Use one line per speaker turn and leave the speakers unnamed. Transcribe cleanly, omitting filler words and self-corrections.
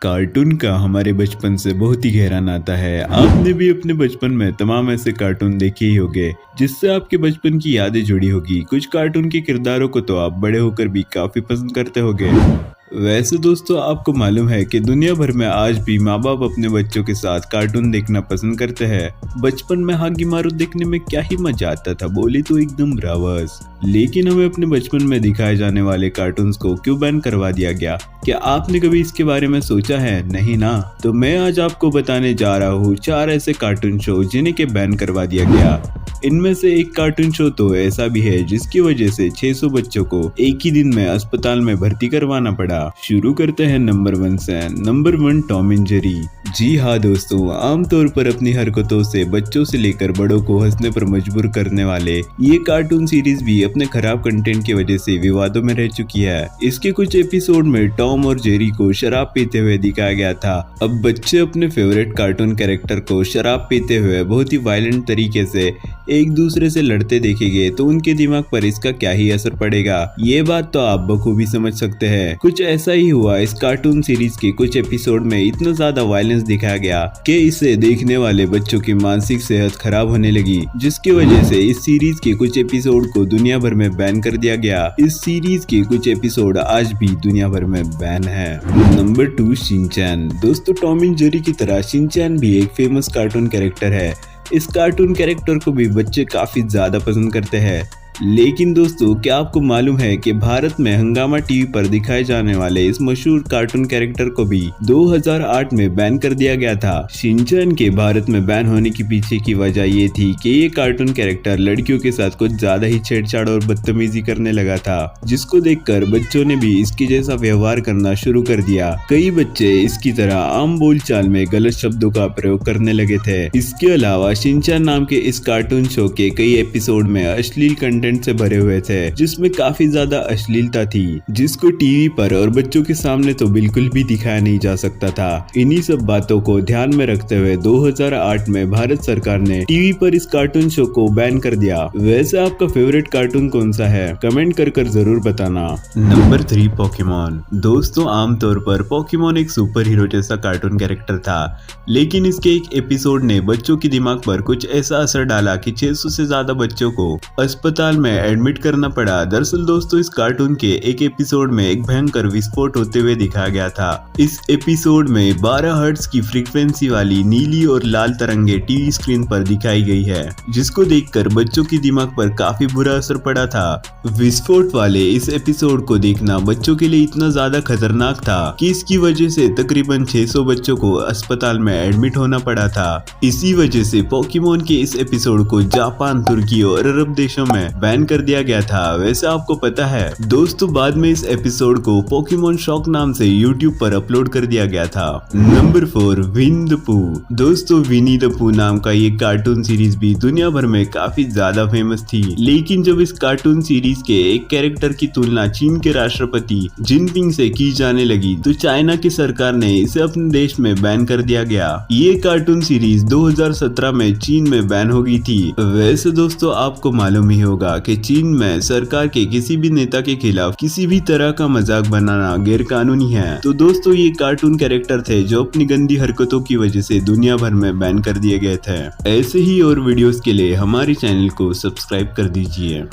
Cartoon का हमारे बचपन से बहुत ही गहरा नाता है। आपने भी अपने बचपन में तमाम ऐसे कार्टून देखे ही होंगे जिससे आपके बचपन की यादें जुड़ी होगी। कुछ कार्टून के किरदारों को तो आप बड़े होकर भी काफी पसंद करते होंगे। वैसे दोस्तों, आपको मालूम है कि दुनिया भर में आज भी माँ बाप अपने बच्चों के साथ कार्टून देखना पसंद करते हैं। बचपन में हागी मारू देखने में क्या ही मजा आता था, बोली तो एकदम रावस। लेकिन हमें अपने बचपन में दिखाए जाने वाले कार्टून्स को क्यों बैन करवा दिया गया? क्या आपने कभी इसके बारे में सोचा है? नहीं ना? तो मैं आज आपको बताने जा रहा हूँ 4 ऐसे कार्टून शो जिन्हें के बैन करवा दिया गया। इनमें से एक कार्टून शो तो ऐसा भी है जिसकी वजह से 600 बच्चों को एक ही दिन में अस्पताल में भर्ती करवाना पड़ा। शुरू करते हैं नंबर 1 से। Number 1, Tom and Jerry. जी हाँ दोस्तों, आमतौर पर अपनी हरकतों से बच्चों से लेकर बड़ों को हंसने पर मजबूर करने वाले ये कार्टून सीरीज भी अपने खराब कंटेंट की वजह से विवादों में रह चुकी है। इसके कुछ एपिसोड में टॉम और जेरी को शराब पीते हुए दिखाया गया था। अब बच्चे अपने फेवरेट कार्टून कैरेक्टर को शराब पीते हुए बहुत ही वायलेंट तरीके से एक दूसरे से लड़ते देखेंगे तो उनके दिमाग पर इसका क्या ही असर पड़ेगा, ये बात तो आप बखूबी समझ सकते हैं। कुछ ऐसा ही हुआ। इस कार्टून सीरीज के कुछ एपिसोड में इतना ज्यादा वायलेंस दिखाया गया कि इसे देखने वाले बच्चों की मानसिक सेहत खराब होने लगी, जिसकी वजह से इस सीरीज के कुछ एपिसोड को दुनिया भर में बैन कर दिया गया। इस सीरीज के कुछ एपिसोड आज भी दुनिया भर में बैन है। Number 2, Shinchan. दोस्तों, टॉम एंड जेरी की तरह शिनचैन भी एक फेमस कार्टून कैरेक्टर है। इस कार्टून कैरेक्टर को भी बच्चे काफी ज्यादा पसंद करते हैं। लेकिन दोस्तों, क्या आपको मालूम है कि भारत में हंगामा टीवी पर दिखाए जाने वाले इस मशहूर कार्टून कैरेक्टर को भी 2008 में बैन कर दिया गया था। शिनचैन के भारत में बैन होने के पीछे की वजह ये थी कि ये कार्टून कैरेक्टर लड़कियों के साथ कुछ ज्यादा ही छेड़छाड़ और बदतमीजी करने लगा था, जिसको देखकर बच्चों ने भी इसके जैसा व्यवहार करना शुरू कर दिया। कई बच्चे इसकी तरह आम बोलचाल में गलत शब्दों का प्रयोग करने लगे थे। इसके अलावा शिनचैन नाम के इस कार्टून शो के कई एपिसोड में अश्लील कंटेंट से भरे हुए थे, जिसमें काफी ज्यादा अश्लीलता थी, जिसको टीवी पर और बच्चों के सामने तो बिल्कुल भी दिखाया नहीं जा सकता था। इन्हीं सब बातों को ध्यान में रखते हुए 2008 में भारत सरकार ने टीवी पर इस कार्टून शो को बैन कर दिया। वैसे आपका फेवरेट कार्टून कौन सा है? कमेंट कर जरूर बताना। Number 3, Pokemon. दोस्तों, आमतौर पर पोकेमॉन एक सुपर हीरो जैसा कार्टून कैरेक्टर था, लेकिन इसके एक एपिसोड ने बच्चों के दिमाग पर कुछ ऐसा असर डाला कि 600 से ज्यादा बच्चों को अस्पताल में एडमिट करना पड़ा। दरअसल दोस्तों, इस कार्टून के एक एपिसोड में एक भयंकर विस्फोट होते हुए दिखाया गया था। इस एपिसोड में 12 हर्ट्ज की फ्रीक्वेंसी वाली नीली और लाल तरंगे टीवी स्क्रीन पर दिखाई गई है, जिसको देखकर बच्चों के दिमाग पर काफी बुरा असर पड़ा था। विस्फोट वाले इस एपिसोड को देखना बच्चों के लिए इतना ज्यादा खतरनाक था कि इसकी वजह से तकरीबन 600 बच्चों को अस्पताल में एडमिट होना पड़ा था। इसी वजह से पोकेमॉन के इस एपिसोड को जापान, तुर्की और अरब देशों में बैन कर दिया गया था। वैसे आपको पता है दोस्तों, बाद में इस एपिसोड को पोकेमॉन शॉक नाम से यूट्यूब पर अपलोड कर दिया गया था। Number 4, Winnie the Pooh. दोस्तों, विनी द पूह नाम का ये कार्टून सीरीज भी दुनिया भर में काफी ज्यादा फेमस थी, लेकिन जब इस कार्टून सीरीज के एक कैरेक्टर की तुलना चीन के राष्ट्रपति जिनपिंग से की जाने लगी तो चाइना की सरकार ने इसे अपने देश में बैन कर दिया गया। ये कार्टून सीरीज 2017 में चीन में बैन हो गई थी। वैसे दोस्तों, आपको मालूम ही होगा कि चीन में सरकार के किसी भी नेता के खिलाफ किसी भी तरह का मजाक बनाना गैर कानूनी है। तो दोस्तों, ये कार्टून कैरेक्टर थे जो अपनी गंदी हरकतों की वजह से दुनिया भर में बैन कर दिए गए थे। ऐसे ही और वीडियोस के लिए हमारे चैनल को सब्सक्राइब कर दीजिए।